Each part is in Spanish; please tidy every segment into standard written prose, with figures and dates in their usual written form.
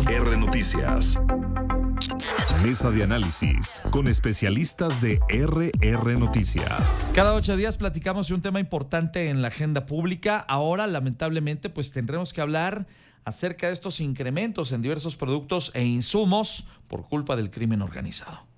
RR Noticias. Mesa de análisis con especialistas de RR Noticias. Cada 8 días platicamos de un tema importante en la agenda pública. Ahora, lamentablemente, pues tendremos que hablar acerca de estos incrementos en diversos productos e insumos por culpa del crimen organizado.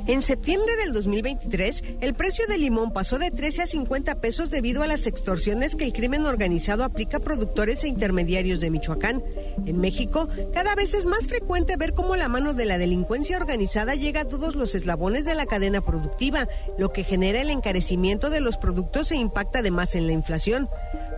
En septiembre del 2023, el precio del limón pasó de 13 a 50 pesos debido a las extorsiones que el crimen organizado aplica a productores e intermediarios de Michoacán. En México, cada vez es más frecuente ver cómo la mano de la delincuencia organizada llega a todos los eslabones de la cadena productiva, lo que genera el encarecimiento de los productos e impacta además en la inflación.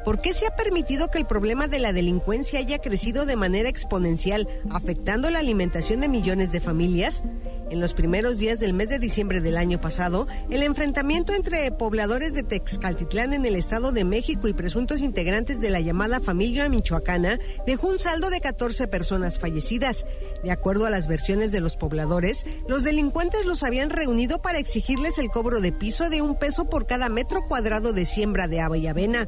¿Por qué se ha permitido que el problema de la delincuencia haya crecido de manera exponencial, afectando la alimentación de millones de familias? En los primeros días del mes de diciembre del año pasado, el enfrentamiento entre pobladores de Texcaltitlán en el Estado de México y presuntos integrantes de la llamada familia michoacana dejó un saldo de 14 personas fallecidas. De acuerdo a las versiones de los pobladores, los delincuentes los habían reunido para exigirles el cobro de piso de $1 por cada metro cuadrado de siembra de haba y avena.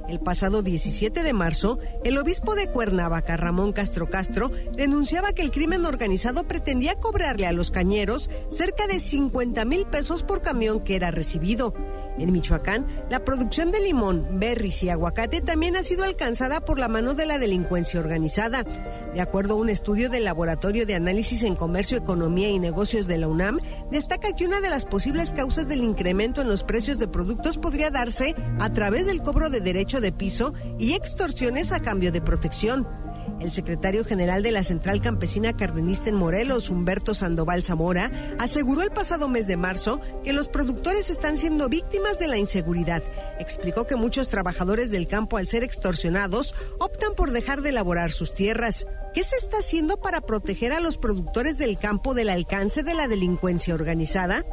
El pasado 17 de marzo, el obispo de Cuernavaca, Ramón Castro Castro, denunciaba que el crimen organizado pretendía cobrarle a los cañeros cerca de 50,000 pesos por camión que era recibido. En Michoacán, la producción de limón, berries y aguacate también ha sido alcanzada por la mano de la delincuencia organizada. De acuerdo a un estudio del Laboratorio de Análisis en Comercio, Economía y Negocios de la UNAM, destaca que una de las posibles causas del incremento en los precios de productos podría darse a través del cobro de derecho de piso y extorsiones a cambio de protección. El secretario general de la Central Campesina Cardenista en Morelos, Humberto Sandoval Zamora, aseguró el pasado mes de marzo que los productores están siendo víctimas de la inseguridad. Explicó que muchos trabajadores del campo, al ser extorsionados, optan por dejar de elaborar sus tierras. ¿Qué se está haciendo para proteger a los productores del campo del alcance de la delincuencia organizada?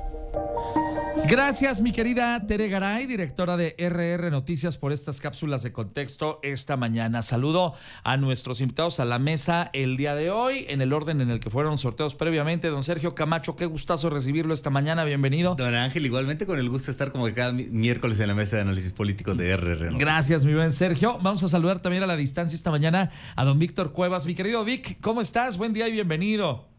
Gracias, mi querida Tere Garay, directora de RR Noticias, por estas cápsulas de contexto esta mañana. Saludo a nuestros invitados a la mesa el día de hoy, en el orden en el que fueron sorteos previamente. Don Sergio Camacho, qué gustazo recibirlo esta mañana, bienvenido. Don Ángel, igualmente con el gusto de estar como que cada miércoles en la mesa de análisis político de RR. Gracias, mi buen Sergio. Vamos a saludar también a la distancia esta mañana a don Víctor Cuevas. Mi querido Vic, ¿cómo estás? Buen día y bienvenido.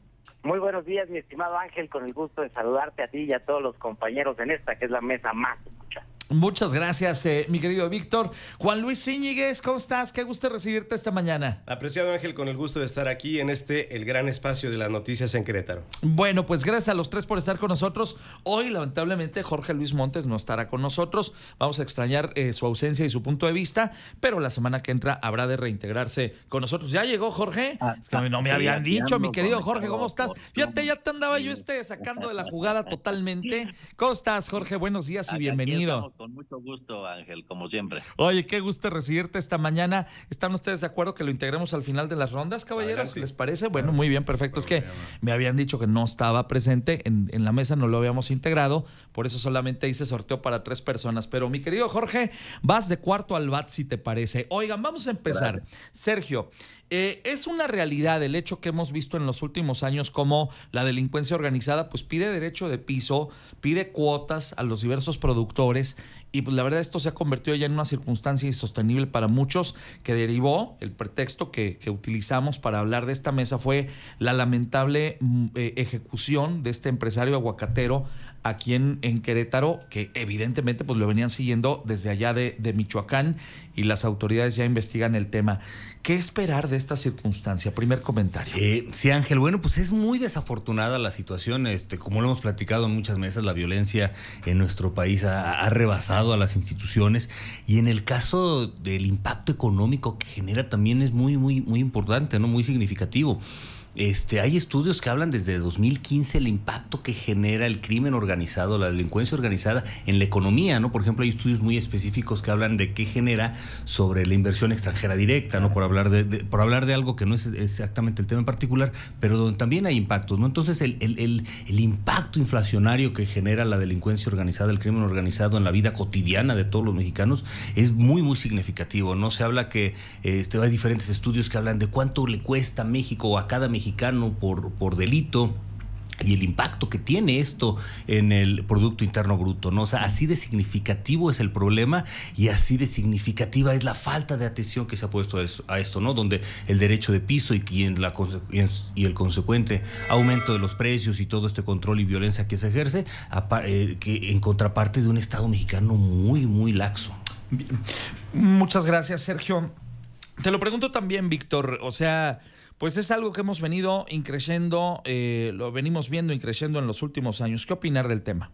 Muy buenos días, mi estimado Ángel, con el gusto de saludarte a ti y a todos los compañeros en esta, que es la mesa más escuchada. Muchas gracias, mi querido Víctor. Juan Luis Íñiguez, ¿cómo estás? Qué gusto recibirte esta mañana. Apreciado Ángel, con el gusto de estar aquí en el gran espacio de las noticias en Querétaro. Bueno, pues gracias a los tres por estar con nosotros. Hoy, lamentablemente, Jorge Luis Montes no estará con nosotros. Vamos a extrañar su ausencia y su punto de vista, pero la semana que entra habrá de reintegrarse con nosotros. ¿Ya llegó Jorge? Es que no me habían dicho, mi querido Jorge, ¿cómo estás? Ya te andaba yo sacando de la jugada totalmente. ¿Cómo estás, Jorge? Buenos días y bienvenido. Con mucho gusto, Ángel, como siempre. Oye, qué gusto recibirte esta mañana. ¿Están ustedes de acuerdo que lo integremos al final de las rondas, caballeros? Adelante. ¿Les parece? Bueno, muy bien, perfecto. Es que me habían dicho que no estaba presente en la mesa, no lo habíamos integrado, por eso solamente hice sorteo para 3 personas. Pero mi querido Jorge, vas de cuarto al bat, si te parece. Oigan, vamos a empezar. Gracias. Sergio, es una realidad el hecho que hemos visto en los últimos años como la delincuencia organizada pues pide derecho de piso, pide cuotas a los diversos productores y pues la verdad esto se ha convertido ya en una circunstancia insostenible para muchos, que derivó, el pretexto que utilizamos para hablar de esta mesa fue la lamentable ejecución de este empresario aguacatero aquí en Querétaro, que evidentemente pues lo venían siguiendo desde allá de Michoacán y las autoridades ya investigan el tema. ¿Qué esperar de esta circunstancia? Primer comentario. Sí, Ángel, bueno, pues es muy desafortunada la situación, como lo hemos platicado en muchas mesas, la violencia en nuestro país ha rebasado a las instituciones y en el caso del impacto económico que genera también es muy, muy, muy importante, ¿no? Muy significativo. Hay estudios que hablan desde 2015 el impacto que genera el crimen organizado, la delincuencia organizada en la economía, ¿no? Por ejemplo, hay estudios muy específicos que hablan de qué genera sobre la inversión extranjera directa, ¿no? Por hablar de algo que no es exactamente el tema en particular, pero donde también hay impactos, ¿no? Entonces, el impacto inflacionario que genera la delincuencia organizada, el crimen organizado en la vida cotidiana de todos los mexicanos es muy, muy significativo, ¿no? Se habla que hay diferentes estudios que hablan de cuánto le cuesta a México o a cada mexicano por delito y el impacto que tiene esto en el Producto Interno Bruto, ¿no? O sea, así de significativo es el problema y así de significativa es la falta de atención que se ha puesto a esto, ¿no? Donde el derecho de piso y el consecuente aumento de los precios y todo este control y violencia que se ejerce, que en contraparte de un Estado mexicano muy, muy laxo. Bien. Muchas gracias, Sergio. Te lo pregunto también, Víctor, o sea, pues es algo que hemos venido increciendo, lo venimos viendo increciendo en los últimos años. ¿Qué opinar del tema?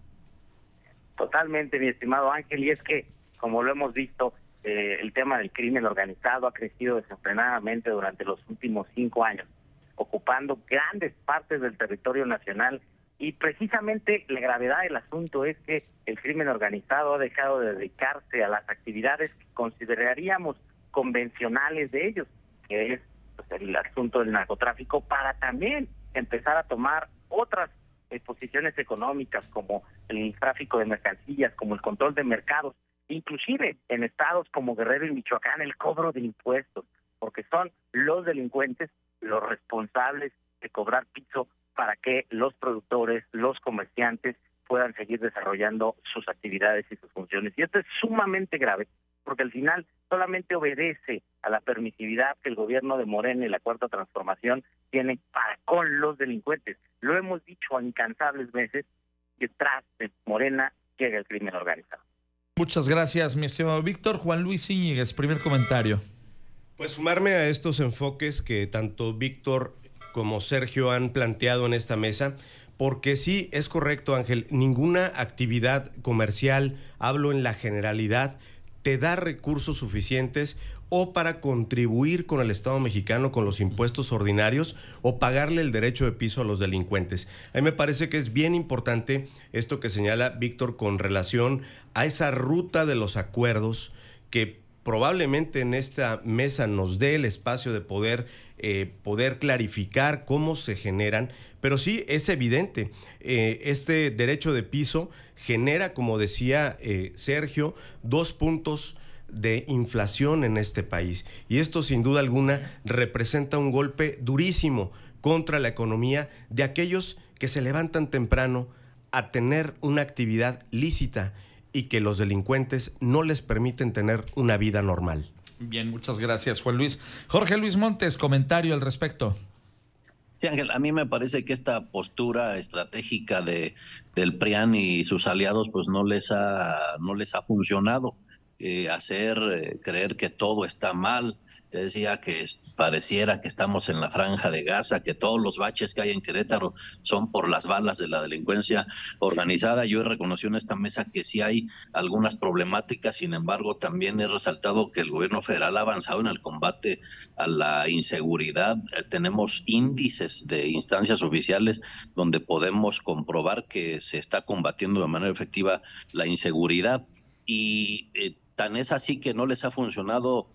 Totalmente, mi estimado Ángel, y es que, como lo hemos visto, el tema del crimen organizado ha crecido desenfrenadamente durante los últimos 5 años, ocupando grandes partes del territorio nacional, y precisamente la gravedad del asunto es que el crimen organizado ha dejado de dedicarse a las actividades que consideraríamos convencionales de ellos, que es el asunto del narcotráfico, para también empezar a tomar otras posiciones económicas como el tráfico de mercancías, como el control de mercados, inclusive en estados como Guerrero y Michoacán el cobro de impuestos, porque son los delincuentes los responsables de cobrar piso para que los productores, los comerciantes puedan seguir desarrollando sus actividades y sus funciones. Y esto es sumamente grave, porque al final solamente obedece a la permisividad que el gobierno de Morena y la Cuarta Transformación tienen para con los delincuentes. Lo hemos dicho incansables veces, detrás de Morena llega el crimen organizado. Muchas gracias, mi estimado Víctor. Juan Luis Íñiguez, primer comentario. Pues sumarme a estos enfoques que tanto Víctor como Sergio han planteado en esta mesa, porque sí, es correcto, Ángel, ninguna actividad comercial, hablo en la generalidad, te da recursos suficientes o para contribuir con el Estado mexicano con los impuestos ordinarios o pagarle el derecho de piso a los delincuentes. A mí me parece que es bien importante esto que señala Víctor con relación a esa ruta de los acuerdos que probablemente en esta mesa nos dé el espacio de poder clarificar cómo se generan, pero sí es evidente, este derecho de piso genera, como decía Sergio, 2 puntos de inflación en este país, y esto sin duda alguna representa un golpe durísimo contra la economía de aquellos que se levantan temprano a tener una actividad lícita y que los delincuentes no les permiten tener una vida normal. Bien, muchas gracias, Juan Luis. Jorge Luis Montes, comentario al respecto. Sí, Ángel, a mí me parece que esta postura estratégica del PRIAN y sus aliados pues no les ha funcionado. Hacer creer que todo está mal. Te decía que pareciera que estamos en la Franja de Gaza, que todos los baches que hay en Querétaro son por las balas de la delincuencia organizada. Yo he reconocido en esta mesa que sí hay algunas problemáticas, sin embargo también he resaltado que el gobierno federal ha avanzado en el combate a la inseguridad. Tenemos índices de instancias oficiales donde podemos comprobar que se está combatiendo de manera efectiva la inseguridad, y tan es así que no les ha funcionado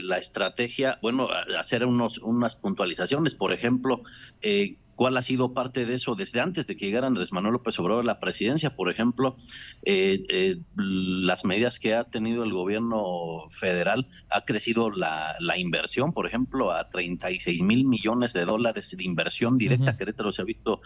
la estrategia, bueno, hacer unas puntualizaciones, por ejemplo, cuál ha sido parte de eso desde antes de que llegara Andrés Manuel López Obrador a la presidencia. Por ejemplo, las medidas que ha tenido el gobierno federal, ha crecido la inversión, por ejemplo, a 36 mil millones de dólares de inversión directa. Querétaro se ha visto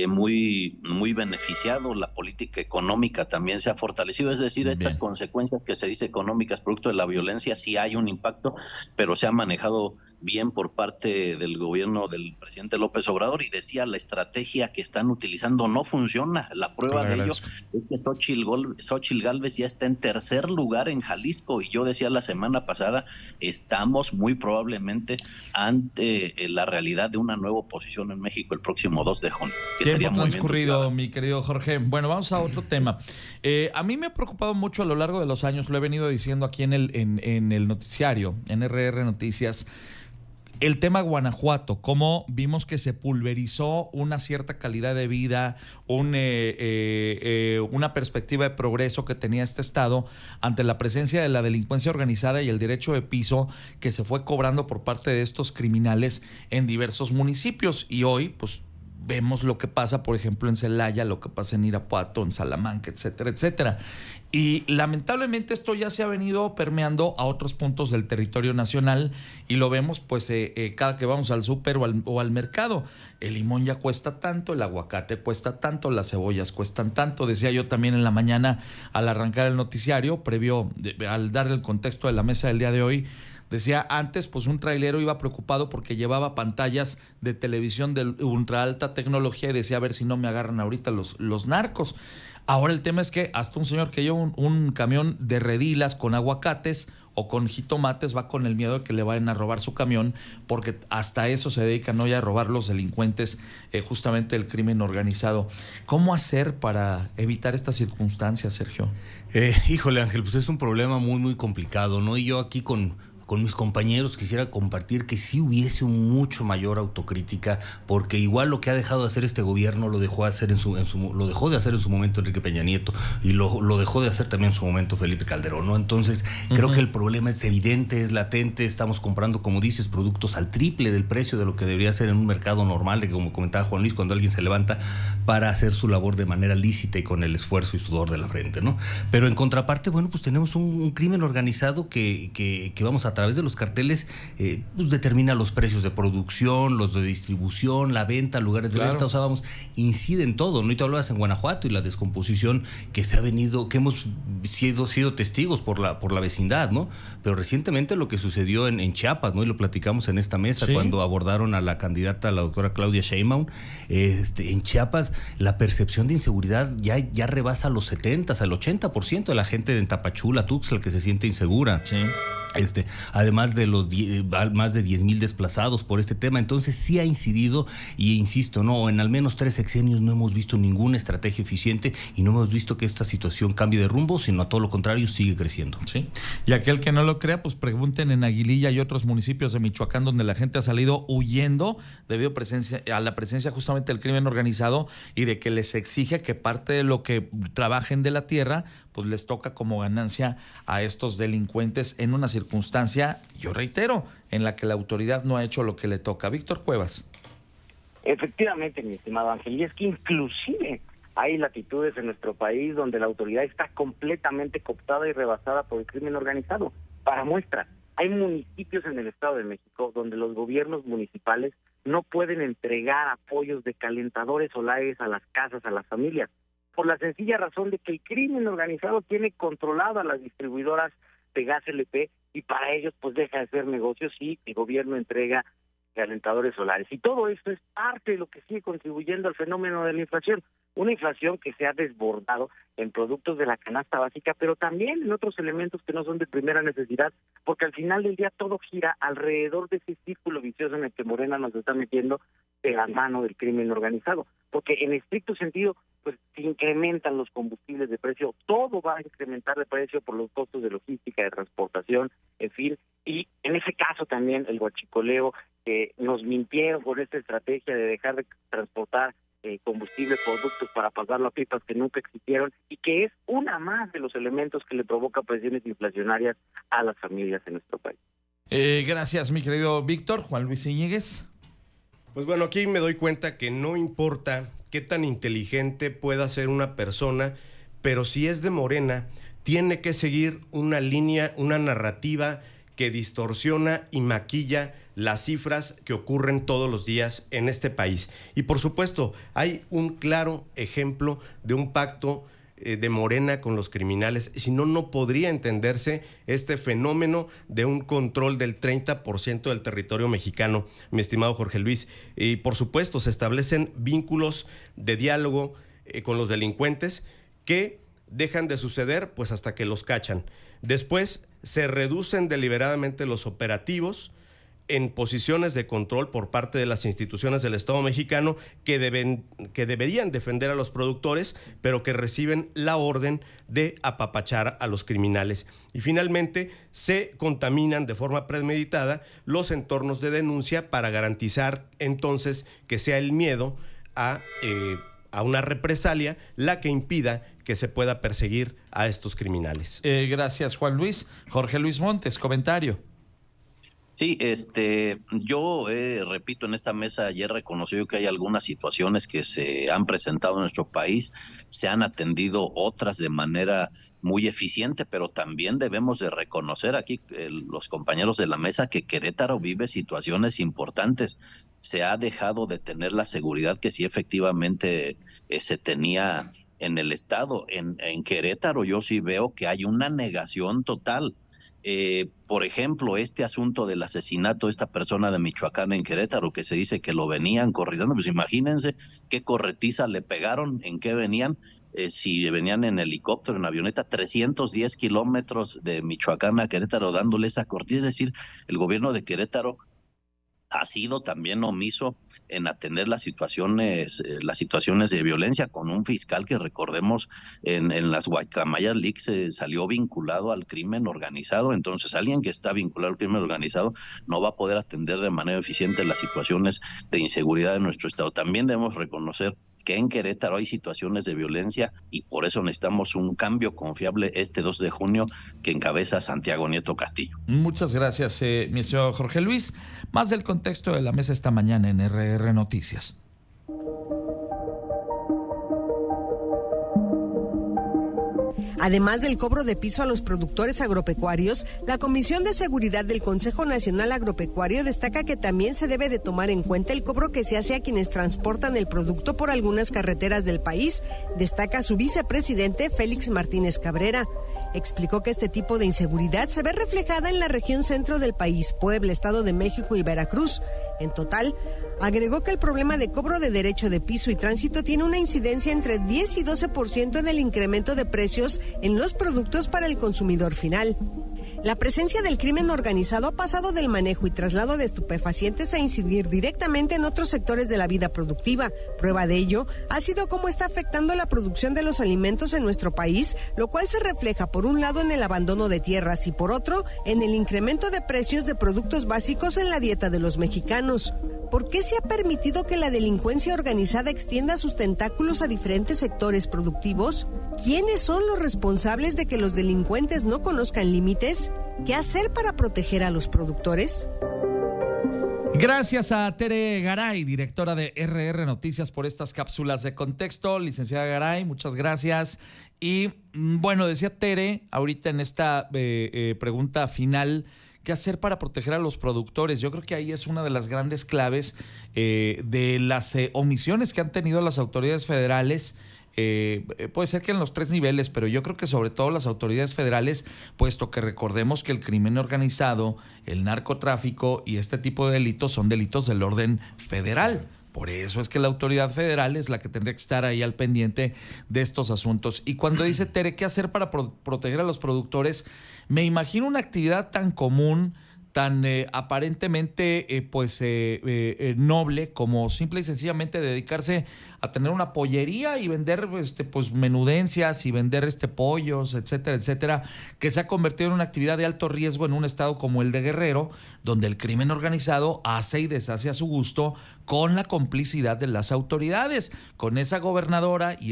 muy beneficiado, la política económica también se ha fortalecido, es decir, estas consecuencias que se dice económicas producto de la violencia, sí hay un impacto, pero se ha manejado bien por parte del gobierno del presidente López Obrador. Y decía, la estrategia que están utilizando no funciona. La prueba de ello es que Xóchitl Gálvez ya está en 3er lugar en Jalisco, y yo decía la semana pasada, estamos muy probablemente ante la realidad de una nueva oposición en México el próximo 2 de junio. Tiempo transcurrido, mi querido Jorge. Bueno, vamos a otro tema. A mí me ha preocupado mucho a lo largo de los años, lo he venido diciendo aquí en el noticiario, en RR Noticias, el tema Guanajuato, cómo vimos que se pulverizó una cierta calidad de vida, una perspectiva de progreso que tenía este estado ante la presencia de la delincuencia organizada y el derecho de piso que se fue cobrando por parte de estos criminales en diversos municipios. Y hoy, pues, vemos lo que pasa, por ejemplo, en Celaya, lo que pasa en Irapuato, en Salamanca, etcétera, etcétera. Y lamentablemente esto ya se ha venido permeando a otros puntos del territorio nacional y lo vemos pues cada que vamos al súper o al mercado. El limón ya cuesta tanto, el aguacate cuesta tanto, las cebollas cuestan tanto. Decía yo también en la mañana al arrancar el noticiario, al dar el contexto de la mesa del día de hoy, decía antes pues un trailero iba preocupado porque llevaba pantallas de televisión de ultra alta tecnología y decía a ver si no me agarran ahorita los narcos. Ahora el tema es que hasta un señor que lleva un camión de redilas con aguacates o con jitomates va con el miedo de que le vayan a robar su camión, porque hasta eso se dedican hoy a robar los delincuentes, justamente el crimen organizado. ¿Cómo hacer para evitar estas circunstancias, Sergio? Híjole, Ángel, pues es un problema muy, muy complicado, ¿no? Y yo aquí con mis compañeros quisiera compartir que sí hubiese mucho mayor autocrítica, porque igual lo que ha dejado de hacer este gobierno lo dejó de hacer en su momento Enrique Peña Nieto y lo dejó de hacer también en su momento Felipe Calderón, ¿no? Entonces creo que el problema es evidente, es latente. Estamos comprando, como dices, productos al triple del precio de lo que debería ser en un mercado normal, de como comentaba Juan Luis, cuando alguien se levanta para hacer su labor de manera lícita y con el esfuerzo y sudor de la frente, ¿no? Pero en contraparte, bueno, pues tenemos un crimen organizado que vamos a través de los carteles pues determina los precios de producción, los de distribución, la venta, lugares de venta, o sea, incide en todo, ¿no? Y tú hablabas en Guanajuato y la descomposición que que hemos sido testigos por la vecindad, ¿no? Pero recientemente lo que sucedió en Chiapas, ¿no? Y lo platicamos en esta mesa, ¿sí? Cuando abordaron a la candidata, la doctora Claudia Sheinbaum, en Chiapas la percepción de inseguridad ya rebasa los 70%, al 80% de la gente en Tapachula, Tuxtla, que se siente insegura. Sí. Además de más de 10,000 desplazados por este tema. Entonces sí ha incidido, y insisto, no, en al menos 3 sexenios no hemos visto ninguna estrategia eficiente y no hemos visto que esta situación cambie de rumbo, sino a todo lo contrario sigue creciendo. Sí. Y aquel que no lo crea, pues pregunten en Aguililla y otros municipios de Michoacán donde la gente ha salido huyendo debido a la presencia justamente del crimen organizado y de que les exige que parte de lo que trabajen de la tierra pues les toca como ganancia a estos delincuentes en una circunstancia, yo reitero, en la que la autoridad no ha hecho lo que le toca. Víctor Cuevas. Efectivamente, mi estimado Ángel, y es que inclusive hay latitudes en nuestro país donde la autoridad está completamente cooptada y rebasada por el crimen organizado. Para muestra, hay municipios en el Estado de México donde los gobiernos municipales no pueden entregar apoyos de calentadores solares a las casas, a las familias, por la sencilla razón de que el crimen organizado tiene controlado a las distribuidoras de gas LP y para ellos pues deja de ser negocio si el gobierno entrega calentadores solares. Y todo esto es parte de lo que sigue contribuyendo al fenómeno de la inflación. Una inflación que se ha desbordado en productos de la canasta básica, pero también en otros elementos que no son de primera necesidad, porque al final del día todo gira alrededor de ese círculo vicioso en el que Morena nos está metiendo de la mano del crimen organizado. Porque en estricto sentido, pues se incrementan los combustibles de precio, todo va a incrementar de precio por los costos de logística, de transportación, en fin, y en ese caso también el huachicoleo, que nos mintieron con esta estrategia de dejar de transportar combustible, productos para pasarlo a pipas que nunca existieron y que es una más de los elementos que le provoca presiones inflacionarias a las familias en nuestro país. Gracias, mi querido Víctor. Juan Luis Íñiguez. Pues bueno, aquí me doy cuenta que no importa qué tan inteligente pueda ser una persona, pero si es de Morena, tiene que seguir una línea, una narrativa que distorsiona y maquilla las cifras que ocurren todos los días en este país. Y por supuesto, hay un claro ejemplo de un pacto de Morena con los criminales, si no, no podría entenderse este fenómeno de un control del 30% del territorio mexicano, mi estimado Jorge Luis. Y por supuesto, se establecen vínculos de diálogo con los delincuentes que dejan de suceder pues hasta que los cachan. Después se reducen deliberadamente los operativos en posiciones de control por parte de las instituciones del Estado mexicano que deberían defender a los productores, pero que reciben la orden de apapachar a los criminales. Y finalmente se contaminan de forma premeditada los entornos de denuncia para garantizar entonces que sea el miedo a una represalia la que impida que se pueda perseguir a estos criminales. Gracias, Juan Luis. Jorge Luis Montes, comentario. Sí, yo repito, en esta mesa ayer reconoció que hay algunas situaciones que se han presentado en nuestro país, se han atendido otras de manera muy eficiente, pero también debemos de reconocer aquí los compañeros de la mesa que Querétaro vive situaciones importantes. Se ha dejado de tener la seguridad que sí efectivamente se tenía en el estado. En Querétaro yo sí veo que hay una negación total. Por ejemplo, este asunto del asesinato de esta persona de Michoacán en Querétaro, que se dice que lo venían corriendo, pues imagínense qué corretiza le pegaron, en qué venían, si venían en helicóptero, en avioneta, 310 kilómetros de Michoacán a Querétaro dándole esa cortina. Es decir, el gobierno de Querétaro ha sido también omiso en atender las situaciones de violencia, con un fiscal que recordemos en las Guacamaya Leaks salió vinculado al crimen organizado. Entonces alguien que está vinculado al crimen organizado no va a poder atender de manera eficiente las situaciones de inseguridad de nuestro estado. También debemos reconocer que en Querétaro hay situaciones de violencia y por eso necesitamos un cambio confiable este 2 de junio que encabeza Santiago Nieto Castillo. Muchas gracias, mi señor Jorge Luis. Más del contexto de la mesa esta mañana en RR Noticias. Además del cobro de piso a los productores agropecuarios, la Comisión de Seguridad del Consejo Nacional Agropecuario destaca que también se debe de tomar en cuenta el cobro que se hace a quienes transportan el producto por algunas carreteras del país, destaca su vicepresidente Félix Martínez Cabrera. Explicó que este tipo de inseguridad se ve reflejada en la región centro del país, Puebla, Estado de México y Veracruz. En total, agregó que el problema de cobro de derecho de piso y tránsito tiene una incidencia entre 10 y 12% en el incremento de precios en los productos para el consumidor final. La presencia del crimen organizado ha pasado del manejo y traslado de estupefacientes a incidir directamente en otros sectores de la vida productiva. Prueba de ello ha sido cómo está afectando la producción de los alimentos en nuestro país, lo cual se refleja por un lado en el abandono de tierras y por otro en el incremento de precios de productos básicos en la dieta de los mexicanos. ¿Por qué se ha permitido que la delincuencia organizada extienda sus tentáculos a diferentes sectores productivos? ¿Quiénes son los responsables de que los delincuentes no conozcan límites? ¿Qué hacer para proteger a los productores? Gracias a Tere Garay, directora de RR Noticias, por estas cápsulas de contexto. Licenciada Garay, muchas gracias. Y bueno, decía Tere ahorita en esta pregunta final, ¿qué hacer para proteger a los productores? Yo creo que ahí es una de las grandes claves de las omisiones que han tenido las autoridades federales. Puede ser que en los 3 niveles, pero yo creo que sobre todo las autoridades federales, puesto que recordemos que el crimen organizado, el narcotráfico y este tipo de delitos son delitos del orden federal. Por eso es que la autoridad federal es la que tendría que estar ahí al pendiente de estos asuntos. Y cuando dice Tere, ¿qué hacer para proteger a los productores? Me imagino una actividad tan común, tan aparentemente noble, como simple y sencillamente dedicarse a tener una pollería y vender menudencias y vender pollos, etcétera, etcétera, que se ha convertido en una actividad de alto riesgo en un estado como el de Guerrero, donde el crimen organizado hace y deshace a su gusto con la complicidad de las autoridades, con esa gobernadora y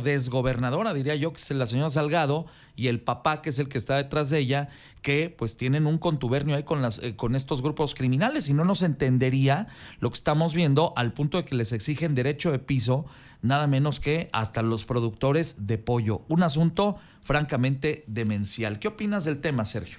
desgobernadora diría yo, que es la señora Salgado, y el papá, que es el que está detrás de ella, que pues tienen un contubernio ahí con estos grupos criminales, y no nos entendería lo que estamos viendo al punto de que les exigen derecho de piso, nada menos que hasta los productores de pollo. Un asunto francamente demencial. ¿Qué opinas del tema, Sergio?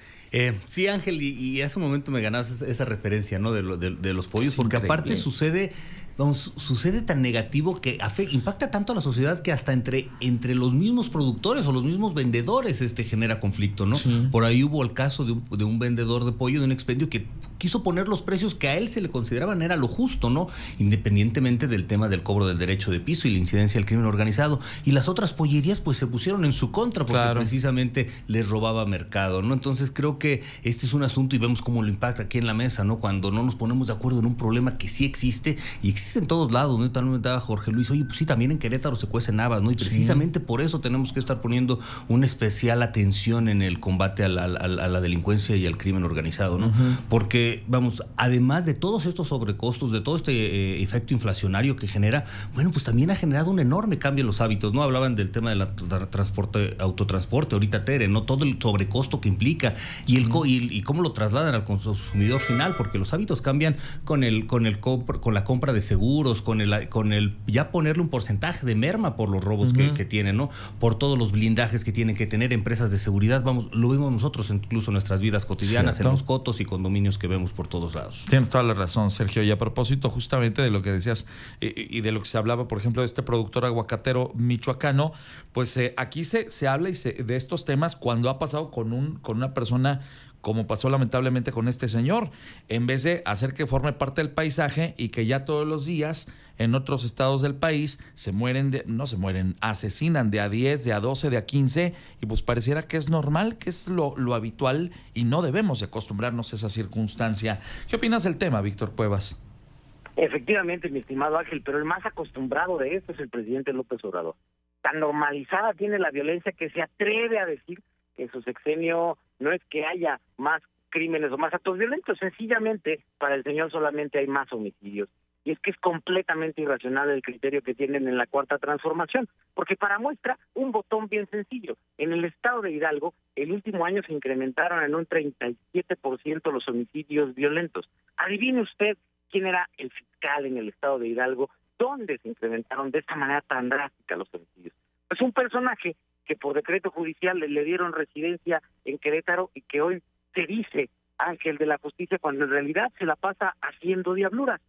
Sí, Ángel, y hace un momento me ganaste esa referencia, ¿no? de los pollos, Es porque increíble. aparte sucede tan negativo que impacta tanto a la sociedad que hasta entre los mismos productores o los mismos vendedores genera conflicto, ¿no? Sí. Por ahí hubo el caso de un vendedor de pollo de un expendio que quiso poner los precios que a él se le consideraban era lo justo, ¿no? Independientemente del tema del cobro del derecho de piso y la incidencia del crimen organizado. Y las otras pollerías pues se pusieron en su contra porque precisamente les robaba mercado, ¿no? Entonces creo que este es un asunto y vemos cómo lo impacta aquí en la mesa, ¿no? Cuando no nos ponemos de acuerdo en un problema que sí existe y existe es en todos lados, ¿no? Y también comentaba Jorge Luis, oye, pues sí, también en Querétaro se cuecen habas, ¿no? Y precisamente por eso tenemos que estar poniendo una especial atención en el combate a la delincuencia y al crimen organizado, ¿no? Porque, vamos, además de todos estos sobrecostos, de todo este efecto inflacionario que genera, bueno, pues también ha generado un enorme cambio en los hábitos, ¿no? Hablaban del tema del autotransporte, ahorita Tere, ¿no? Todo el sobrecosto que implica y cómo lo trasladan al consumidor final, porque los hábitos cambian con la compra de seguros, con el ya ponerle un porcentaje de merma por los robos que tienen, ¿no? Por todos los blindajes que tienen que tener empresas de seguridad, vamos, lo vemos nosotros incluso en nuestras vidas cotidianas, en los cotos y condominios que vemos por todos lados. Tienes toda la razón, Sergio, y a propósito justamente de lo que decías y de lo que se hablaba, por ejemplo, de este productor aguacatero michoacano, pues aquí se habla de estos temas cuando ha pasado con una persona como pasó lamentablemente con este señor, en vez de hacer que forme parte del paisaje y que ya todos los días en otros estados del país asesinan de a 10, de a 12, de a 15, y pues pareciera que es normal, que es lo habitual y no debemos de acostumbrarnos a esa circunstancia. ¿Qué opinas del tema, Víctor Cuevas? Efectivamente, mi estimado Ángel, pero el más acostumbrado de esto es el presidente López Obrador. Tan normalizada tiene la violencia que se atreve a decir que en su sexenio no es que haya más crímenes o más actos violentos, sencillamente para el señor solamente hay más homicidios. Y es que es completamente irracional el criterio que tienen en la Cuarta Transformación, porque para muestra, un botón bien sencillo. En el estado de Hidalgo, el último año se incrementaron en un 37% los homicidios violentos. Adivine usted quién era el fiscal en el estado de Hidalgo, dónde se incrementaron de esta manera tan drástica los homicidios. Pues un personaje que por decreto judicial le dieron residencia en Querétaro y que hoy se dice ángel de la justicia cuando en realidad se la pasa haciendo diabluras.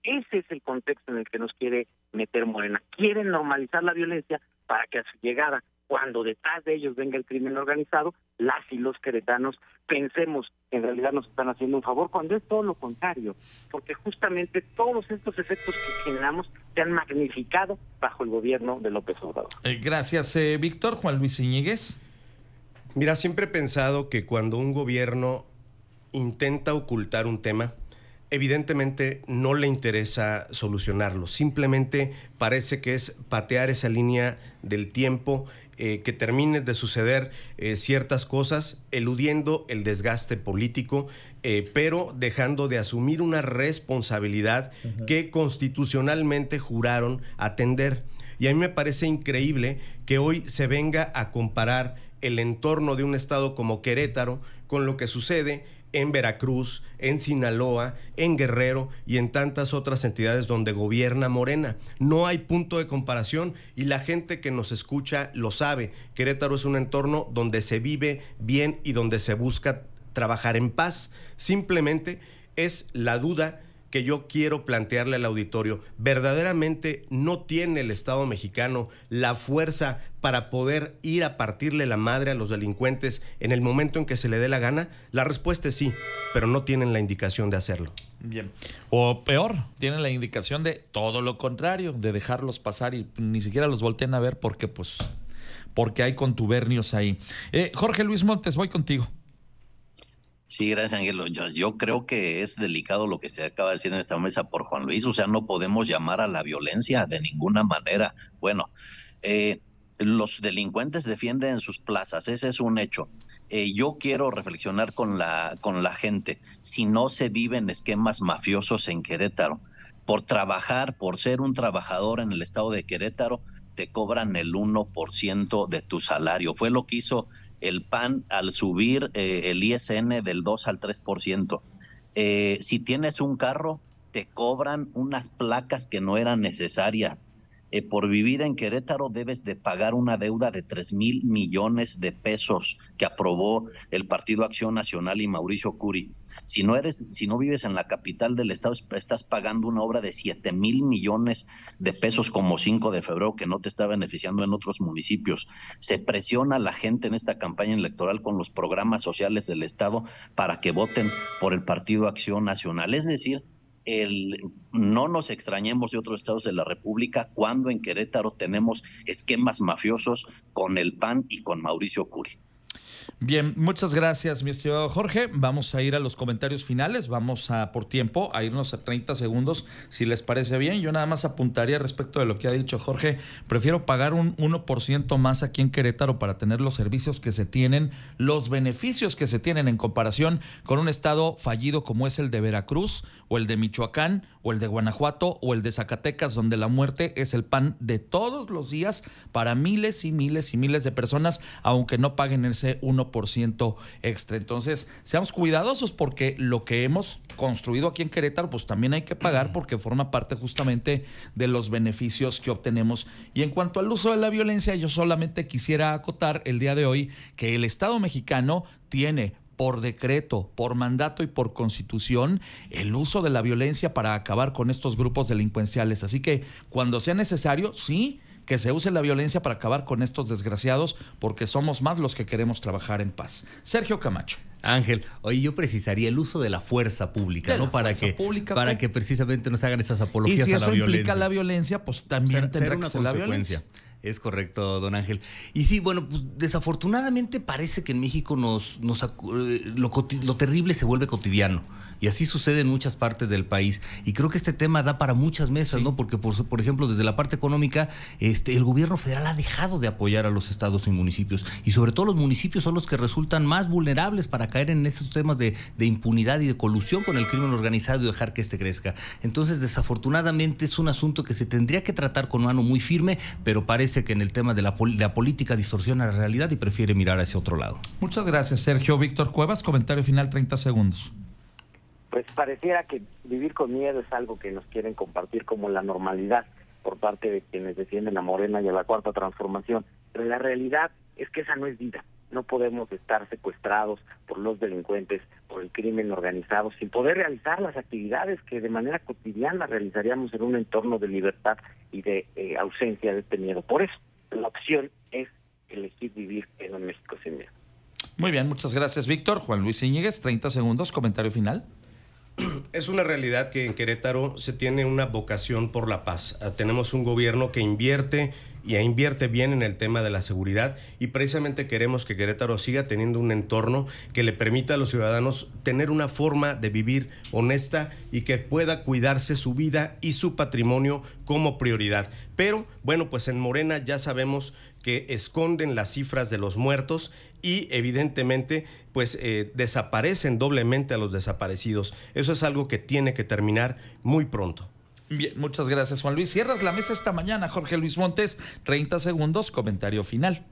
Ese es el contexto en el que nos quiere meter Morena. Quieren normalizar la violencia para que a su llegada, cuando detrás de ellos venga el crimen organizado, las y los queretanos pensemos que en realidad nos están haciendo un favor, cuando es todo lo contrario, porque justamente todos estos efectos que generamos se han magnificado bajo el gobierno de López Obrador. Gracias, Víctor. Juan Luis Iñiguez. Mira, siempre he pensado que cuando un gobierno intenta ocultar un tema, evidentemente no le interesa solucionarlo, simplemente parece que es patear esa línea del tiempo, que termine de suceder ciertas cosas, eludiendo el desgaste político, pero dejando de asumir una responsabilidad que constitucionalmente juraron atender. Y a mí me parece increíble que hoy se venga a comparar el entorno de un estado como Querétaro con lo que sucede en Veracruz, en Sinaloa, en Guerrero y en tantas otras entidades donde gobierna Morena. No hay punto de comparación y la gente que nos escucha lo sabe. Querétaro es un entorno donde se vive bien y donde se busca trabajar en paz. Simplemente es la duda que yo quiero plantearle al auditorio. ¿Verdaderamente no tiene el Estado mexicano la fuerza para poder ir a partirle la madre a los delincuentes en el momento en que se le dé la gana? La respuesta es sí, pero no tienen la indicación de hacerlo. Bien. O peor, tienen la indicación de todo lo contrario, de dejarlos pasar y ni siquiera los volteen a ver porque hay contubernios ahí. Jorge Luis Montes, voy contigo. Sí, gracias, Ángelo. Yo creo que es delicado lo que se acaba de decir en esta mesa por Juan Luis. O sea, no podemos llamar a la violencia de ninguna manera. Bueno, los delincuentes defienden sus plazas, ese es un hecho. Yo quiero reflexionar con la gente. Si no se viven esquemas mafiosos en Querétaro, por trabajar, por ser un trabajador en el estado de Querétaro, te cobran el 1% de tu salario. Fue lo que hizo el PAN al subir el ISN del 2 al 3%. Si tienes un carro, te cobran unas placas que no eran necesarias. Por vivir en Querétaro debes de pagar una deuda de 3,000 millones de pesos que aprobó el Partido Acción Nacional y Mauricio Curi. Si no vives en la capital del estado, estás pagando una obra de 7,000 millones de pesos como 5 de febrero que no te está beneficiando en otros municipios. Se presiona a la gente en esta campaña electoral con los programas sociales del estado para que voten por el Partido Acción Nacional. Es decir, no nos extrañemos de otros estados de la República cuando en Querétaro tenemos esquemas mafiosos con el PAN y con Mauricio Curi. Bien, muchas gracias, mi estimado Jorge. Vamos a ir a los comentarios finales. Vamos a, por tiempo, a irnos a 30 segundos, si les parece bien. Yo nada más apuntaría respecto de lo que ha dicho Jorge. Prefiero pagar un 1% más aquí en Querétaro para tener los servicios que se tienen, los beneficios que se tienen en comparación con un estado fallido como es el de Veracruz, o el de Michoacán, o el de Guanajuato, o el de Zacatecas, donde la muerte es el pan de todos los días para miles y miles y miles de personas, aunque no paguen ese 1% extra. Entonces, seamos cuidadosos porque lo que hemos construido aquí en Querétaro, pues también hay que pagar porque forma parte justamente de los beneficios que obtenemos. Y en cuanto al uso de la violencia, yo solamente quisiera acotar el día de hoy que el Estado mexicano tiene por decreto, por mandato y por constitución, el uso de la violencia para acabar con estos grupos delincuenciales. Así que cuando sea necesario, sí, que se use la violencia para acabar con estos desgraciados, porque somos más los que queremos trabajar en paz. Sergio Camacho. Ángel, oye, yo precisaría el uso de la fuerza pública, ¿no? Para que precisamente nos hagan esas apologías a la violencia. Y si eso implica la violencia, pues también tendrá que ser la violencia. Es correcto, don Ángel. Y sí, bueno, pues desafortunadamente parece que en México lo terrible se vuelve cotidiano. Y así sucede en muchas partes del país. Y creo que este tema da para muchas mesas, sí, ¿no? Porque, por ejemplo, desde la parte económica, el gobierno federal ha dejado de apoyar a los estados y municipios. Y sobre todo los municipios son los que resultan más vulnerables para caer en esos temas de impunidad y de colusión con el crimen organizado y dejar que este crezca. Entonces, desafortunadamente, es un asunto que se tendría que tratar con mano muy firme, pero parece que en el tema de la política distorsiona la realidad y prefiere mirar hacia otro lado. Muchas gracias, Sergio. Víctor Cuevas, comentario final, 30 segundos. Pues pareciera que vivir con miedo es algo que nos quieren compartir como la normalidad por parte de quienes defienden a Morena y a la Cuarta Transformación. Pero la realidad es que esa no es vida. No podemos estar secuestrados por los delincuentes, por el crimen organizado, sin poder realizar las actividades que de manera cotidiana realizaríamos en un entorno de libertad y de ausencia de este miedo. Por eso, la opción es elegir vivir en un México sin miedo. Muy bien, muchas gracias, Víctor. Juan Luis Íñiguez, 30 segundos, comentario final. Es una realidad que en Querétaro se tiene una vocación por la paz. Tenemos un gobierno que invierte bien en el tema de la seguridad y precisamente queremos que Querétaro siga teniendo un entorno que le permita a los ciudadanos tener una forma de vivir honesta y que pueda cuidarse su vida y su patrimonio como prioridad. Pero bueno, pues en Morena ya sabemos que esconden las cifras de los muertos y evidentemente pues desaparecen doblemente a los desaparecidos. Eso es algo que tiene que terminar muy pronto. Bien, muchas gracias, Juan Luis. Cierras la mesa esta mañana, Jorge Luis Montes, 30 segundos, comentario final.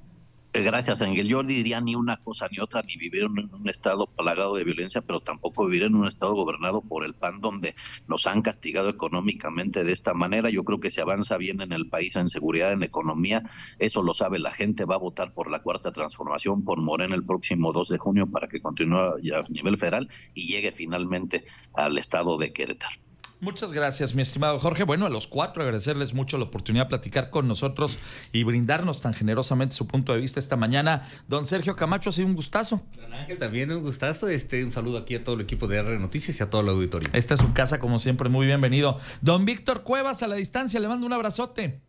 Gracias, Ángel. Yo diría ni una cosa ni otra, ni vivir en un estado plagado de violencia, pero tampoco vivir en un estado gobernado por el PAN, donde nos han castigado económicamente de esta manera. Yo creo que se avanza bien en el país en seguridad, en economía. Eso lo sabe la gente. Va a votar por la Cuarta Transformación, por Morena el próximo 2 de junio para que continúe ya a nivel federal y llegue finalmente al estado de Querétaro. Muchas gracias, mi estimado Jorge. Bueno, a los cuatro agradecerles mucho la oportunidad de platicar con nosotros y brindarnos tan generosamente su punto de vista esta mañana. Don Sergio Camacho, ha sido un gustazo. Don Ángel, también un gustazo. Un saludo aquí a todo el equipo de R Noticias y a todo el auditorio. Esta es su casa, como siempre, muy bienvenido. Don Víctor Cuevas, a la distancia, le mando un abrazote.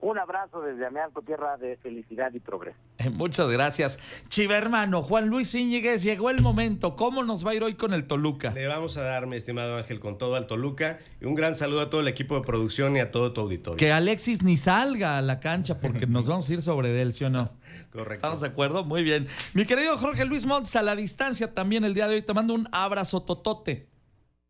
Un abrazo desde Amealco, tierra de felicidad y progreso. Muchas gracias. Chiva hermano, Juan Luis Íñiguez, llegó el momento. ¿Cómo nos va a ir hoy con el Toluca? Le vamos a dar, mi estimado Ángel, con todo al Toluca. Y un gran saludo a todo el equipo de producción y a todo tu auditorio. Que Alexis ni salga a la cancha porque nos vamos a ir sobre él, ¿sí o no? Correcto. ¿Estamos de acuerdo? Muy bien. Mi querido Jorge Luis Montes, a la distancia también el día de hoy, te mando un abrazo totote.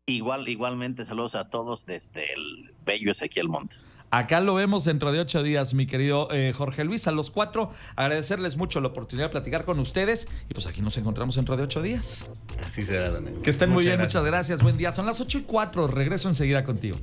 Igualmente, saludos a todos desde el bello Ezequiel Montes. Acá lo vemos dentro de 8 días, mi querido Jorge Luis. A los cuatro, agradecerles mucho la oportunidad de platicar con ustedes. Y pues aquí nos encontramos dentro de 8 días. Así será, Daniel. Que estén muy bien, muchas gracias. Buen día. Son las 8:04. Regreso enseguida contigo.